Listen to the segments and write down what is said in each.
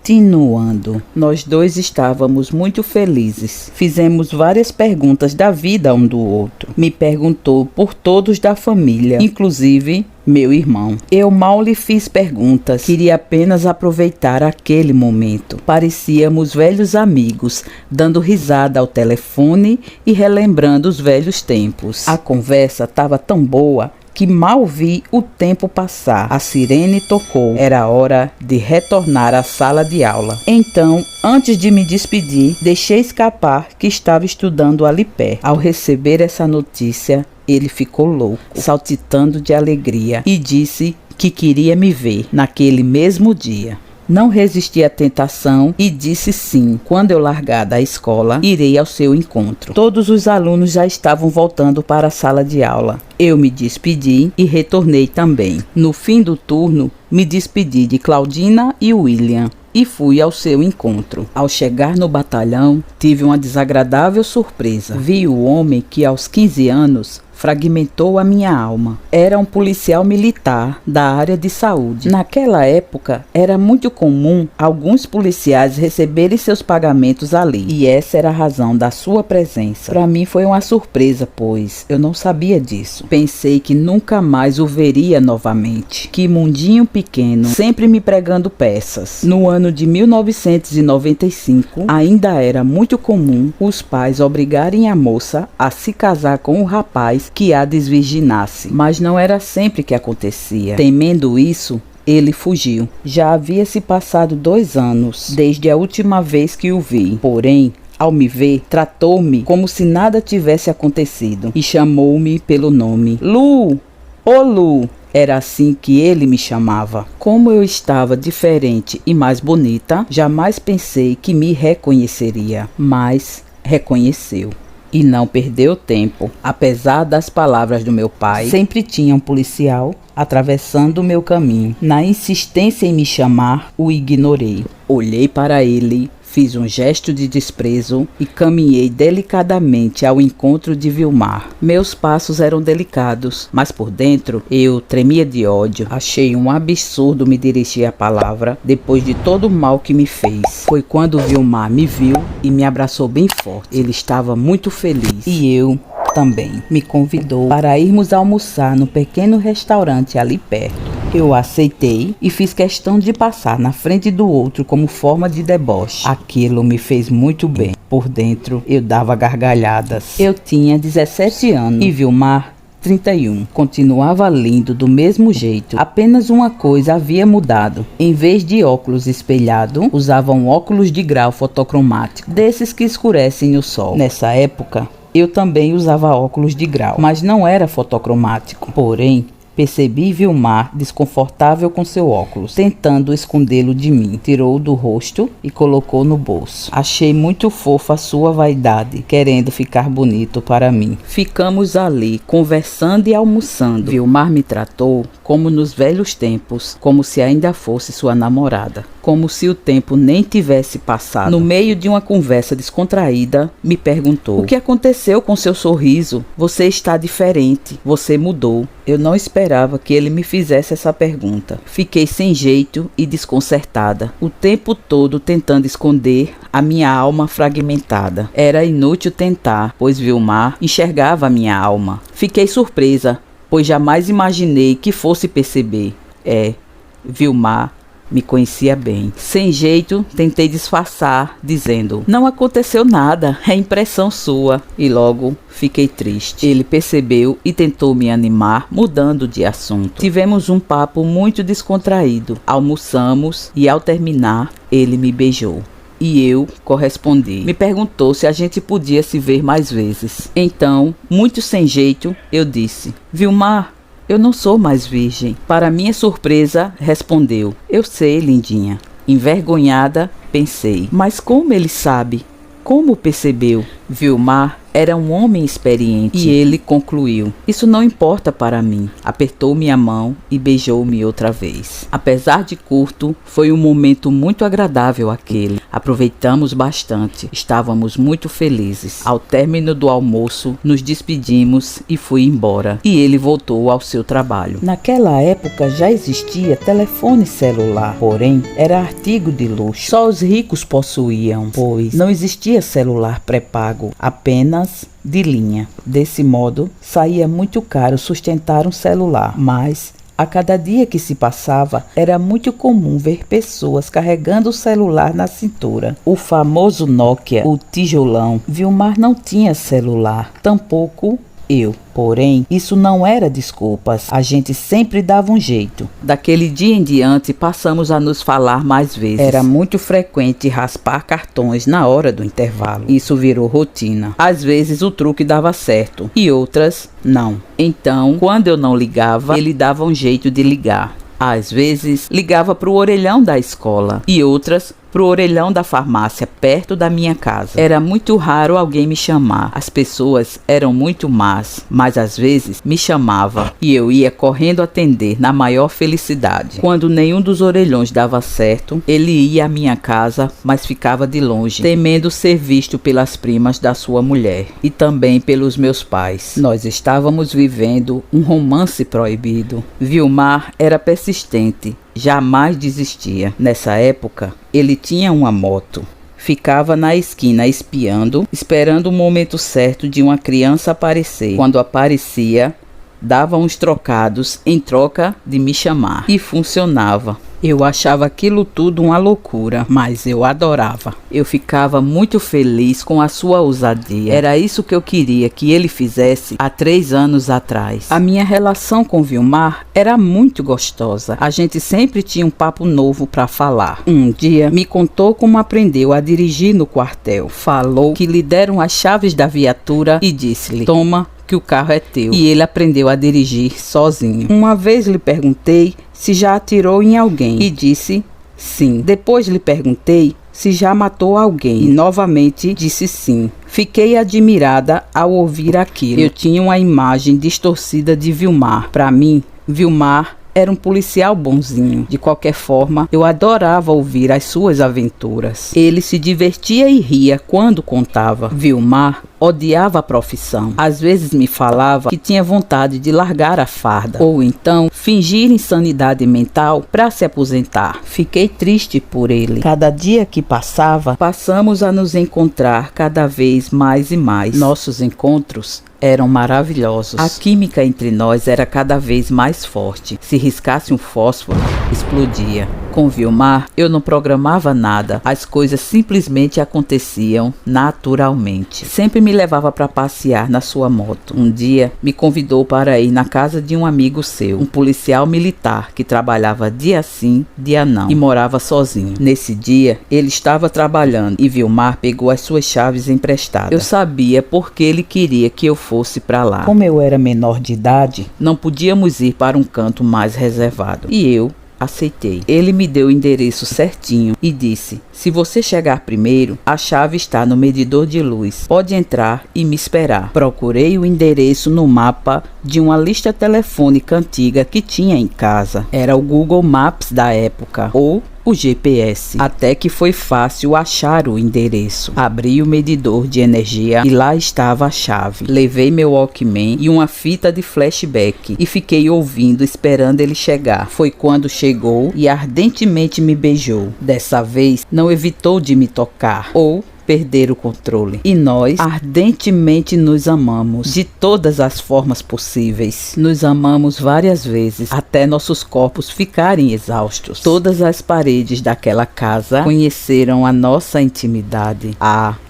Continuando, nós dois estávamos muito felizes. Fizemos várias perguntas da vida um do outro. Me perguntou por todos da família, inclusive meu irmão. Eu mal lhe fiz perguntas, queria apenas aproveitar aquele momento. Parecíamos velhos amigos, dando risada ao telefone e relembrando os velhos tempos. A conversa estava tão boa que mal vi o tempo passar. A sirene tocou. Era hora de retornar à sala de aula. Então, antes de me despedir, deixei escapar que estava estudando ali perto. Ao receber essa notícia, ele ficou louco, saltitando de alegria, e disse que queria me ver naquele mesmo dia. Não resisti à tentação e disse sim. Quando eu largar da escola, irei ao seu encontro. Todos os alunos já estavam voltando para a sala de aula. Eu me despedi e retornei também. No fim do turno, me despedi de Claudina e William e fui ao seu encontro. Ao chegar no batalhão, tive uma desagradável surpresa. Vi o homem que aos 15 anos fragmentou a minha alma. Era um policial militar da área de saúde. Naquela época, era muito comum alguns policiais receberem seus pagamentos ali, e essa era a razão da sua presença. Para mim foi uma surpresa, pois eu não sabia disso. Pensei que nunca mais o veria novamente. Que mundinho pequeno, sempre me pregando peças. No ano de 1995, ainda era muito comum os pais obrigarem a moça a se casar com o rapaz que a desvirginasse, mas não era sempre que acontecia. Temendo isso, ele fugiu. Já havia se passado 2 anos desde a última vez que o vi, porém, ao me ver, tratou-me como se nada tivesse acontecido e chamou-me pelo nome. Lu! Ô Lu! Era assim que ele me chamava. Como eu estava diferente e mais bonita, jamais pensei que me reconheceria, mas reconheceu. E não perdeu tempo. Apesar das palavras do meu pai, sempre tinha um policial atravessando o meu caminho. Na insistência em me chamar, o ignorei. Olhei para ele, fiz um gesto de desprezo e caminhei delicadamente ao encontro de Vilmar. Meus passos eram delicados, mas por dentro eu tremia de ódio. Achei um absurdo me dirigir a palavra depois de todo o mal que me fez. Foi quando Vilmar me viu e me abraçou bem forte. Ele estava muito feliz e eu também. Me convidou para irmos almoçar no pequeno restaurante ali perto. Eu aceitei e fiz questão de passar na frente do outro como forma de deboche. Aquilo me fez muito bem. Por dentro, eu dava gargalhadas. Eu tinha 17 anos e Vilmar 31. Continuava lindo do mesmo jeito. Apenas uma coisa havia mudado. Em vez de óculos espelhado, usava um óculos de grau fotocromático, desses que escurecem no sol. Nessa época, eu também usava óculos de grau, mas não era fotocromático. Porém, percebi Vilmar desconfortável com seu óculos, tentando escondê-lo de mim. Tirou-o do rosto e colocou no bolso. Achei muito fofa a sua vaidade, querendo ficar bonito para mim. Ficamos ali, conversando e almoçando. Vilmar me tratou como nos velhos tempos, como se ainda fosse sua namorada. Como se o tempo nem tivesse passado. No meio de uma conversa descontraída, me perguntou: o que aconteceu com seu sorriso? Você está diferente, você mudou. Eu não esperava que ele me fizesse essa pergunta. Fiquei sem jeito e desconcertada, o tempo todo tentando esconder a minha alma fragmentada. Era inútil tentar, pois Vilmar enxergava a minha alma. Fiquei surpresa, pois jamais imaginei que fosse perceber. Vilmar me conhecia bem. Sem jeito, tentei disfarçar, dizendo: não aconteceu nada, é impressão sua. E logo fiquei triste. Ele percebeu e tentou me animar, mudando de assunto. Tivemos um papo muito descontraído. Almoçamos e, ao terminar, ele me beijou. E eu correspondi. Me perguntou se a gente podia se ver mais vezes. Então, muito sem jeito, eu disse: Vilmar, eu não sou mais virgem. Para minha surpresa, respondeu: eu sei, lindinha. Envergonhada, pensei: mas como ele sabe? Como percebeu? Vilmar era um homem experiente e ele concluiu: "Isso não importa para mim." Apertou minha mão e beijou-me outra vez. Apesar de curto, foi um momento muito agradável aquele. Aproveitamos bastante, estávamos muito felizes. Ao término do almoço, nos despedimos e fui embora. E ele voltou ao seu trabalho. Naquela época já existia telefone celular, porém era artigo de luxo. Só os ricos possuíam, pois não existia celular pré-pago, apenas de linha. Desse modo, saía muito caro sustentar um celular, mas a cada dia que se passava, era muito comum ver pessoas carregando o celular na cintura. O famoso Nokia, o tijolão. Vilmar não tinha celular, tampouco eu. Porém, isso não era desculpas, a gente sempre dava um jeito. Daquele dia em diante, passamos a nos falar mais vezes. Era muito frequente raspar cartões na hora do intervalo. Isso virou rotina. Às vezes o truque dava certo e outras não. Então, quando eu não ligava, ele dava um jeito de ligar. Às vezes, ligava para o orelhão da escola e outras pro orelhão da farmácia perto da minha casa. Era muito raro alguém me chamar. As pessoas eram muito más, mas às vezes me chamava e eu ia correndo atender na maior felicidade. Quando nenhum dos orelhões dava certo, ele ia à minha casa, mas ficava de longe, temendo ser visto pelas primas da sua mulher e também pelos meus pais. Nós estávamos vivendo um romance proibido. Vilmar era persistente. Jamais desistia. Nessa época, ele tinha uma moto. Ficava na esquina espiando, esperando o momento certo de uma criança aparecer. Quando aparecia, dava uns trocados em troca de me chamar. E funcionava. Eu achava aquilo tudo uma loucura, mas eu adorava. Eu ficava muito feliz com a sua ousadia. Era isso que eu queria que ele fizesse há 3 anos atrás. A minha relação com Vilmar era muito gostosa. A gente sempre tinha um papo novo para falar. Um dia, me contou como aprendeu a dirigir no quartel. Falou que lhe deram as chaves da viatura e disse-lhe: "Toma, que o carro é teu." E ele aprendeu a dirigir sozinho. Uma vez lhe perguntei se já atirou em alguém e disse sim. Depois lhe perguntei se já matou alguém e novamente disse sim. Fiquei admirada ao ouvir aquilo. Eu tinha uma imagem distorcida de Vilmar. Para mim, Vilmar era um policial bonzinho. De qualquer forma, eu adorava ouvir as suas aventuras. Ele se divertia e ria quando contava. Vilmar odiava a profissão. Às vezes me falava que tinha vontade de largar a farda, ou então fingir insanidade mental para se aposentar. Fiquei triste por ele. Cada dia que passava, passamos a nos encontrar cada vez mais e mais. Nossos encontros eram maravilhosos. A química entre nós era cada vez mais forte. Se riscasse um fósforo, explodia. Com Vilmar, eu não programava nada. As coisas simplesmente aconteciam naturalmente. Sempre me levava para passear na sua moto. Um dia, me convidou para ir na casa de um amigo seu, um policial militar que trabalhava dia sim, dia não, e morava sozinho. Nesse dia, ele estava trabalhando e Vilmar pegou as suas chaves emprestadas. Eu sabia porque ele queria que eu fosse para lá. Como eu era menor de idade, não podíamos ir para um canto mais reservado. E eu aceitei. Ele me deu o endereço certinho e disse: "Se você chegar primeiro, a chave está no medidor de luz. Pode entrar e me esperar." Procurei o endereço no mapa de uma lista telefônica antiga que tinha em casa. Era o Google Maps da época, ou o GPS, até que foi fácil achar o endereço. Abri o medidor de energia e lá estava a chave. Levei meu Walkman e uma fita de flashback e fiquei ouvindo, esperando ele chegar. Foi quando chegou e ardentemente me beijou. Dessa vez não evitou de me tocar ou perder o controle. E nós ardentemente nos amamos de todas as formas possíveis. Nos amamos várias vezes até nossos corpos ficarem exaustos. Todas as paredes daquela casa conheceram a nossa intimidade.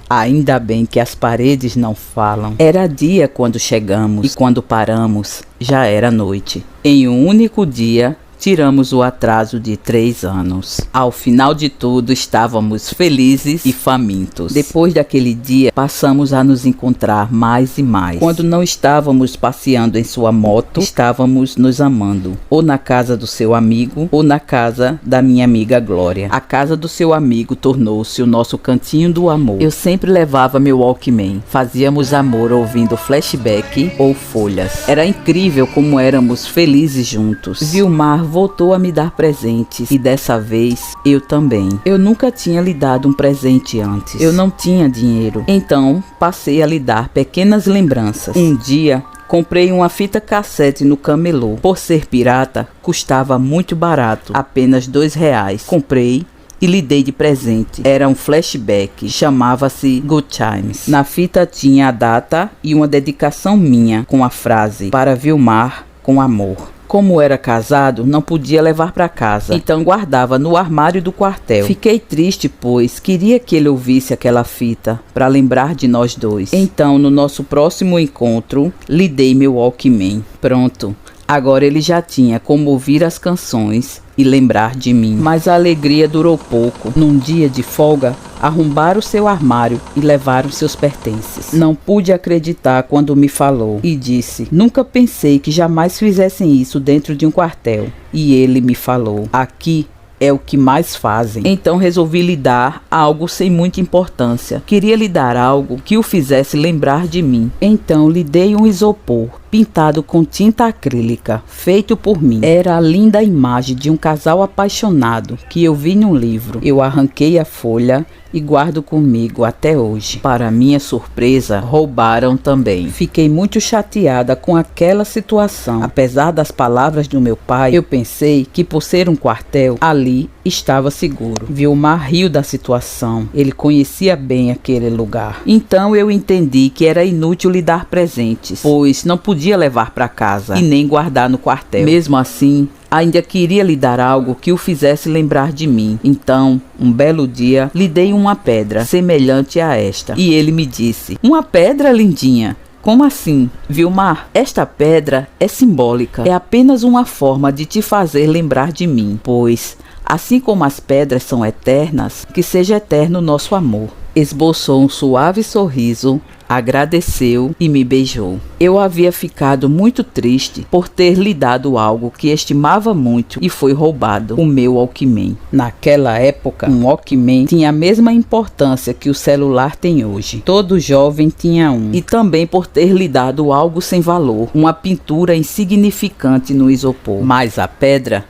Ainda bem que as paredes não falam. Era dia quando chegamos e quando paramos já era noite. Em um único dia tiramos o atraso de 3 anos. Ao final de tudo, estávamos felizes e famintos. Depois daquele dia, passamos a nos encontrar mais e mais. Quando não estávamos passeando em sua moto, estávamos nos amando, ou na casa do seu amigo, ou na casa da minha amiga Glória. A casa do seu amigo tornou-se o nosso cantinho do amor. Eu sempre levava meu Walkman. Fazíamos amor ouvindo Flashback ou Folhas. Era incrível como éramos felizes juntos. Vilmar voltou a me dar presentes e dessa vez eu também. Eu nunca tinha lhe dado um presente antes. Eu não tinha dinheiro, então passei a lhe dar pequenas lembranças. Um dia comprei uma fita cassete no camelô. Por ser pirata, custava muito barato, apenas R$2. Comprei e lhe dei de presente. Era um flashback, chamava-se Good Times. Na fita tinha a data e uma dedicação minha com a frase: para Vilmar com amor. Como era casado, não podia levar para casa, então guardava no armário do quartel. Fiquei triste, pois queria que ele ouvisse aquela fita para lembrar de nós dois. Então, no nosso próximo encontro, lhe dei meu Walkman. Pronto, agora ele já tinha como ouvir as canções e lembrar de mim. Mas a alegria durou pouco. Num dia de folga, arrombaram seu armário e levaram seus pertences. Não pude acreditar quando me falou e disse: nunca pensei que jamais fizessem isso dentro de um quartel. E ele me falou: aqui é o que mais fazem. Então resolvi lhe dar algo sem muita importância. Queria lhe dar algo que o fizesse lembrar de mim. Então lhe dei um isopor pintado com tinta acrílica, feito por mim. Era a linda imagem de um casal apaixonado que eu vi num livro. Eu arranquei a folha e guardo comigo até hoje. Para minha surpresa, roubaram também. Fiquei muito chateada com aquela situação. Apesar das palavras do meu pai, eu pensei que por ser um quartel, ali estava seguro. Vilmar riu da situação. Ele conhecia bem aquele lugar. Então eu entendi que era inútil lhe dar presentes, pois não podia levar para casa e nem guardar no quartel. Mesmo assim, ainda queria lhe dar algo que o fizesse lembrar de mim. Então, um belo dia, lhe dei uma pedra semelhante a esta. E ele me disse: uma pedra, lindinha? Como assim? Vilmar, esta pedra é simbólica. É apenas uma forma de te fazer lembrar de mim, pois, assim como as pedras são eternas, que seja eterno o nosso amor. Esboçou um suave sorriso, agradeceu e me beijou. Eu havia ficado muito triste por ter lhe dado algo que estimava muito e foi roubado, o meu Walkman. Naquela época, um Walkman tinha a mesma importância que o celular tem hoje. Todo jovem tinha um. E também por ter lhe dado algo sem valor, uma pintura insignificante no isopor. Mas a pedra...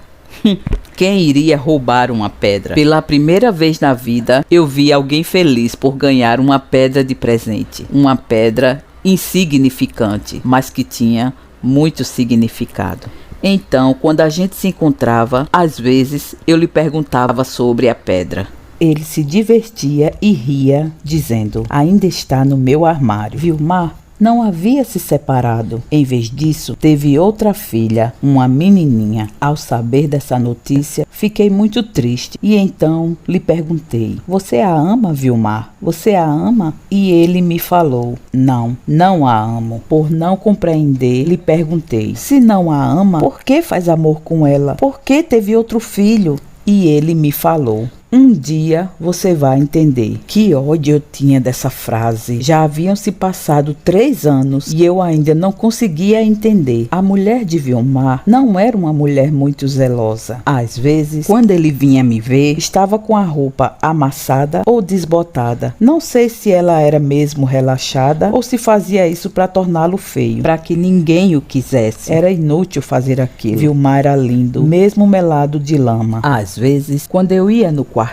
Quem iria roubar uma pedra? Pela primeira vez na vida, eu vi alguém feliz por ganhar uma pedra de presente. Uma pedra insignificante, mas que tinha muito significado. Então, quando a gente se encontrava, às vezes eu lhe perguntava sobre a pedra. Ele se divertia e ria, dizendo: ainda está no meu armário. Vilmar não havia se separado. Em vez disso, teve outra filha, uma menininha. Ao saber dessa notícia, fiquei muito triste e então lhe perguntei: você a ama, Vilmar? Você a ama? E ele me falou: não, não a amo. Por não compreender, lhe perguntei: se não a ama, por que faz amor com ela? Por que teve outro filho? E ele me falou: um dia você vai entender. Que ódio eu tinha dessa frase. Já haviam se passado 3 anos e eu ainda não conseguia entender. A mulher de Vilmar não era uma mulher muito zelosa. Às vezes, quando ele vinha me ver, estava com a roupa amassada ou desbotada. Não sei se ela era mesmo relaxada ou se fazia isso para torná-lo feio, para que ninguém o quisesse. Era inútil fazer aquilo. Vilmar era lindo, mesmo melado de lama. Às vezes, quando eu ia no quartel,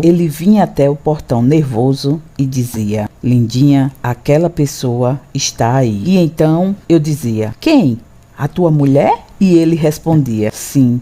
ele vinha até o portão nervoso e dizia: lindinha, aquela pessoa está aí. E então eu dizia: quem? A tua mulher? E ele respondia: sim,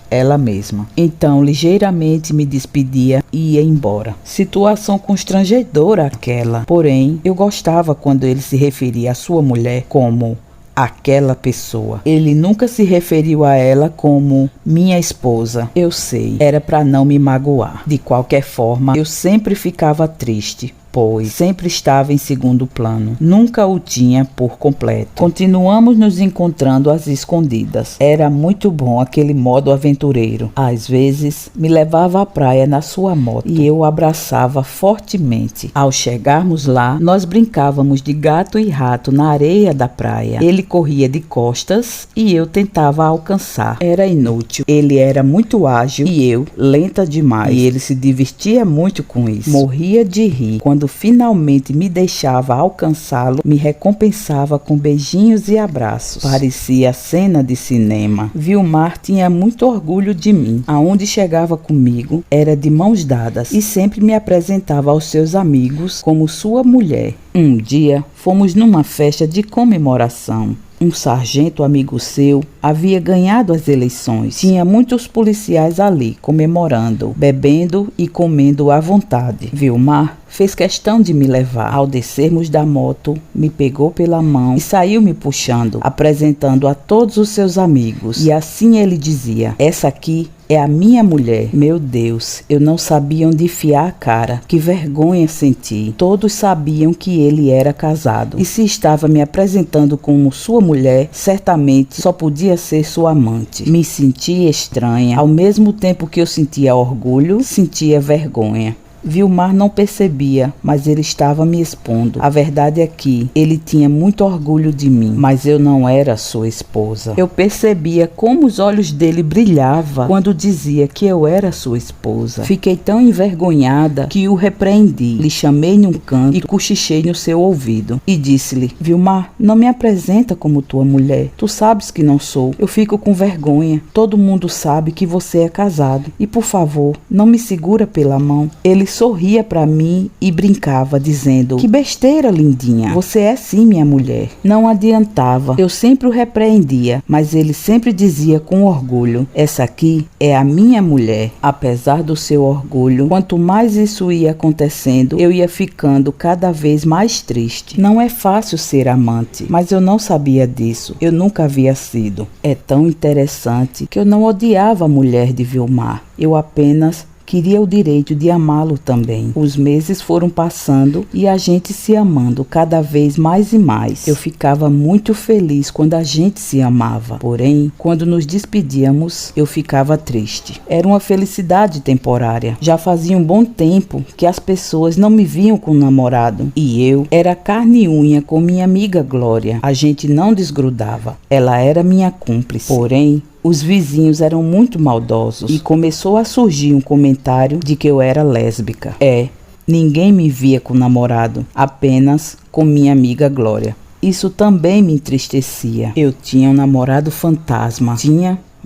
ela mesma. Então ligeiramente me despedia e ia embora. Situação constrangedora aquela. Porém, eu gostava quando ele se referia à sua mulher como aquela pessoa. Ele nunca se referiu a ela como minha esposa. Eu sei, era para não me magoar. De qualquer forma, eu sempre ficava triste pois sempre estava em segundo plano. Nunca o tinha por completo. Continuamos nos encontrando às escondidas. Era muito bom aquele modo aventureiro. Às vezes, me levava à praia na sua moto e eu o abraçava fortemente. Ao chegarmos lá, nós brincávamos de gato e rato na areia da praia. Ele corria de costas e eu tentava alcançar. Era inútil. Ele era muito ágil e eu lenta demais. E ele se divertia muito com isso. Morria de rir. Quando finalmente me deixava alcançá-lo, me recompensava com beijinhos e abraços. Parecia cena de cinema. Vilmar tinha muito orgulho de mim. Aonde chegava comigo era de mãos dadas e sempre me apresentava aos seus amigos como sua mulher. Um dia fomos numa festa de comemoração. Um sargento amigo seu havia ganhado as eleições. Tinha muitos policiais ali comemorando, bebendo e comendo à vontade. Vilmar fez questão de me levar. Ao descermos da moto, me pegou pela mão e saiu me puxando, apresentando a todos os seus amigos. E assim ele dizia: essa aqui é a minha mulher. Meu Deus, eu não sabia onde enfiar a cara. Que vergonha senti. Todos sabiam que ele era casado. E se estava me apresentando como sua mulher, certamente só podia ser sua amante. Me sentia estranha. Ao mesmo tempo que eu sentia orgulho, sentia vergonha. Vilmar não percebia, mas ele estava me expondo. A verdade é que ele tinha muito orgulho de mim, mas eu não era sua esposa. Eu percebia como os olhos dele brilhavam quando dizia que eu era sua esposa. Fiquei tão envergonhada que o repreendi. Lhe chamei num canto e cochichei no seu ouvido. E disse-lhe: Vilmar, não me apresenta como tua mulher. Tu sabes que não sou. Eu fico com vergonha. Todo mundo sabe que você é casado. E por favor, não me segura pela mão. Ele sorria para mim e brincava, dizendo: que besteira, lindinha. Você é sim minha mulher. Não adiantava. Eu sempre o repreendia, mas ele sempre dizia com orgulho: essa aqui é a minha mulher. Apesar do seu orgulho, quanto mais isso ia acontecendo, eu ia ficando cada vez mais triste. Não é fácil ser amante, mas eu não sabia disso. Eu nunca havia sido. É tão interessante que eu não odiava a mulher de Vilmar. Eu apenas queria o direito de amá-lo também. Os meses foram passando e a gente se amando cada vez mais e mais. Eu ficava muito feliz quando a gente se amava. Porém, quando nos despedíamos, eu ficava triste. Era uma felicidade temporária. Já fazia um bom tempo que as pessoas não me viam com um namorado. E eu era carne e unha com minha amiga Glória. A gente não desgrudava. Ela era minha cúmplice. Porém, os vizinhos eram muito maldosos e começou a surgir um comentário de que eu era lésbica. Ninguém me via com namorado, apenas com minha amiga Glória. Isso também me entristecia. Eu tinha um namorado fantasma.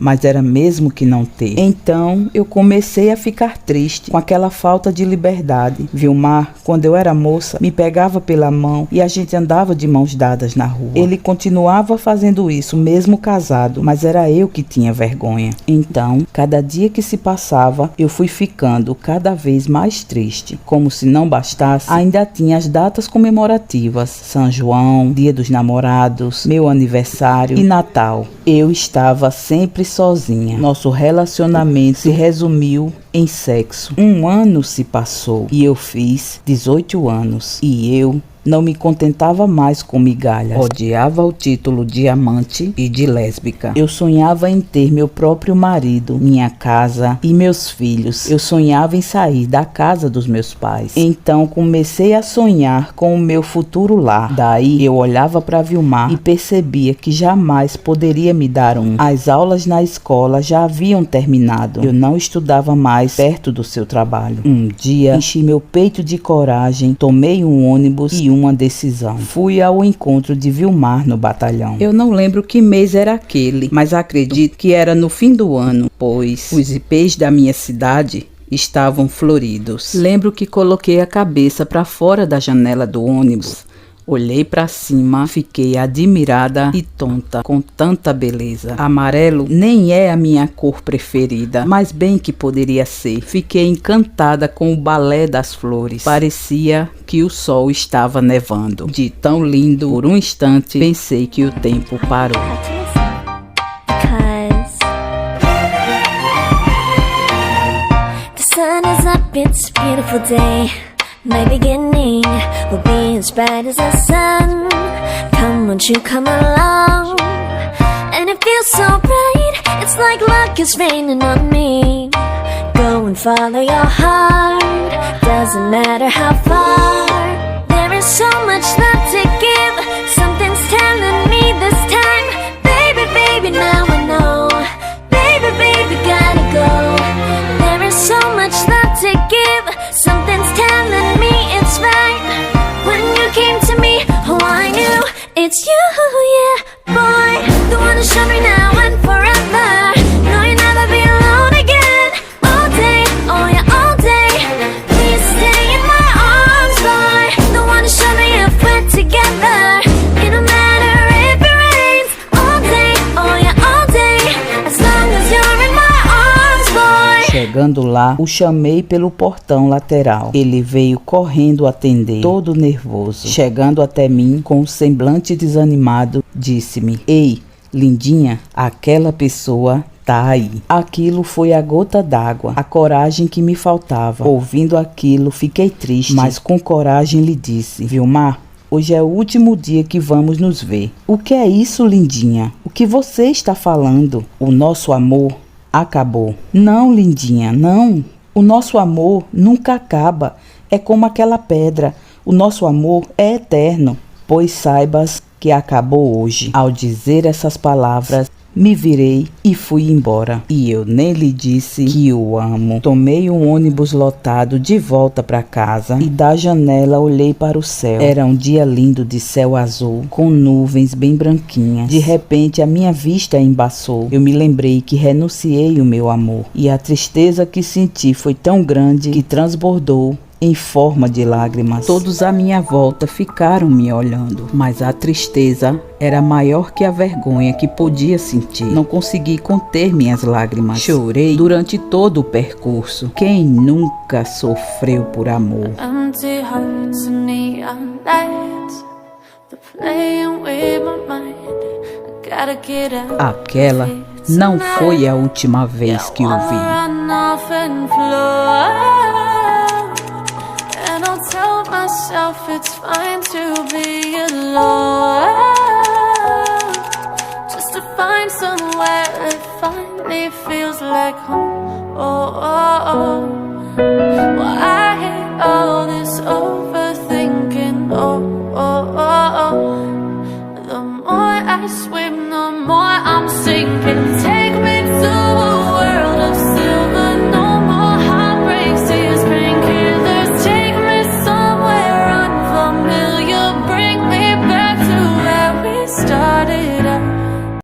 Mas era mesmo que não ter. Então, eu comecei a ficar triste com aquela falta de liberdade. Vilmar, quando eu era moça, me pegava pela mão e a gente andava de mãos dadas na rua. Ele continuava fazendo isso, mesmo casado, mas era eu que tinha vergonha. Então, cada dia que se passava, eu fui ficando cada vez mais triste. Como se não bastasse, ainda tinha as datas comemorativas: São João, Dia dos Namorados, meu aniversário e Natal. Eu estava sempre sozinha. Nosso relacionamento se resumiu em sexo. 1 ano se passou e eu fiz 18 anos. E eu não me contentava mais com migalhas. Odiava o título de amante e de lésbica. Eu sonhava em ter meu próprio marido, minha casa e meus filhos. Eu sonhava em sair da casa dos meus pais. Então comecei a sonhar com o meu futuro lar. Daí eu olhava para Vilmar e percebia que jamais poderia me dar um. As aulas na escola já haviam terminado. Eu não estudava mais perto do seu trabalho. Um dia enchi meu peito de coragem, tomei um ônibus e uma decisão. Fui ao encontro de Vilmar no batalhão. Eu não lembro que mês era aquele, mas acredito que era no fim do ano, pois os ipês da minha cidade estavam floridos. Lembro que coloquei a cabeça para fora da janela do ônibus. Olhei para cima, fiquei admirada e tonta com tanta beleza. Amarelo nem é a minha cor preferida, mas bem que poderia ser. Fiquei encantada com o balé das flores. Parecia que o sol estava nevando. De tão lindo, por um instante, pensei que o tempo parou. The sun is up, it's a beautiful day. My beginning will be as bright as the sun. Come, won't you come along? And it feels so bright, it's like luck is raining on me. Go and follow your heart, doesn't matter how far. There is so much love to give, something's telling me this time. Baby, baby, now I know. Baby, baby, gotta go. There is so much love to give, something's telling me it's right. When you came to me, oh I knew it's you, yeah, boy. The one to show me now and forever. No, you'll never be alone again. All day, oh yeah, all day. Please stay in my arms, boy. The one to show me if we're together. It don't matter if it rains. All day, oh yeah, all day. As long as you're in my arms, boy. Chegando lá, o chamei pelo portão lateral. Ele veio correndo atender, todo nervoso. Chegando até mim, com o semblante desanimado, disse-me: Ei, lindinha, aquela pessoa tá aí. Aquilo foi a gota d'água, a coragem que me faltava. Ouvindo aquilo, fiquei triste, mas com coragem lhe disse: Vilmar, hoje é o último dia que vamos nos ver. O que é isso, lindinha? O que você está falando? O nosso amor acabou. Não, lindinha, não. O nosso amor nunca acaba. É como aquela pedra. O nosso amor é eterno. Pois saibas que acabou hoje. Ao dizer essas palavras, me virei e fui embora. E eu nem lhe disse que o amo. Tomei um ônibus lotado de volta para casa e da janela olhei para o céu. Era um dia lindo de céu azul, com nuvens bem branquinhas. De repente a minha vista embaçou. Eu me lembrei que renunciei o meu amor. E a tristeza que senti foi tão grande que transbordou em forma de lágrimas. Todos à minha volta ficaram me olhando, mas a tristeza era maior que a vergonha que podia sentir. Não consegui conter minhas lágrimas. Chorei durante todo o percurso. Quem nunca sofreu por amor? Aquela não foi a última vez que o vi. Tell myself it's fine to be alone.